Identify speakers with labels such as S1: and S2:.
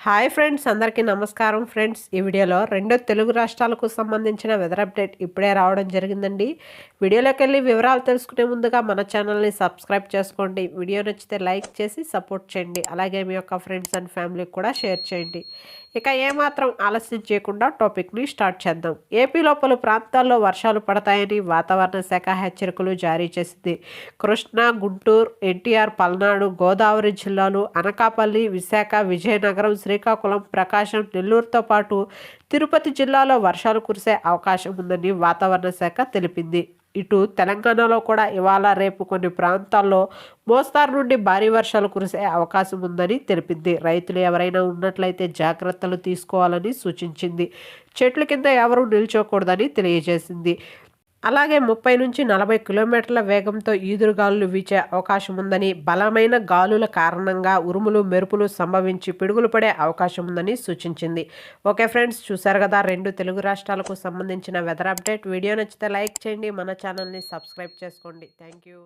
S1: Hi friends, అందరికీ నమస్కారం. Friends, ఈ వీడియోలో రెండు తెలుగు రాష్ట్రాలకు సంబంధించిన వెదర్ అప్డేట్ ఇప్పుడే రావడం జరిగిందండి. వీడియోలోకి వెళ్ళి వివరాలు తెలుసుకునే ముందుగా మన ఛానల్ని సబ్స్క్రైబ్ చేసుకోండి. వీడియో నచ్చితే లైక్ చేసి సపోర్ట్ చేయండి. అలాగే మీ యొక్క ఫ్రెండ్స్ అండ్ ఫ్యామిలీకి కూడా షేర్ చేయండి. ఇక ఏమాత్రం ఆలస్యం చేయకుండా టాపిక్ని స్టార్ట్ చేద్దాం. ఏపీలో పలు ప్రాంతాల్లో వర్షాలు పడతాయని వాతావరణ శాఖ హెచ్చరికలు జారీ చేసింది. కృష్ణా, గుంటూరు, ఎన్టీఆర్, పల్నాడు, గోదావరి జిల్లాలు, అనకాపల్లి, విశాఖ, విజయనగరం, శ్రీకాకుళం, ప్రకాశం, నెల్లూరుతో పాటు తిరుపతి జిల్లాలో వర్షాలు కురిసే అవకాశం ఉందని వాతావరణ శాఖ తెలిపింది. ఇటు తెలంగాణలో కూడా ఇవాళ రేపు కొన్ని ప్రాంతాల్లో మోస్తారు నుండి భారీ వర్షాలు కురిసే అవకాశం ఉందని తెలిపింది. రైతులు ఎవరైనా ఉన్నట్లయితే జాగ్రత్తలు తీసుకోవాలని సూచించింది. చెట్ల కింద ఎవరూ నిల్చోకూడదని తెలియజేసింది. అలాగే 30 నుంచి 40 కిలోమీటర్ల వేగంతో ఈదురుగాలులు వీచే అవకాశం ఉందని, బలమైన గాలుల కారణంగా ఉరుములు మెరుపులు సంభవించి పిడుగులు పడే అవకాశం ఉందని సూచించింది. ఓకే ఫ్రెండ్స్, చూసారు కదా రెండు తెలుగు రాష్ట్రాలకు సంబంధించిన వెదర్ అప్డేట్. వీడియో నచ్చితే లైక్ చేయండి, మన ఛానల్ని సబ్స్క్రైబ్ చేసుకోండి. Thank you.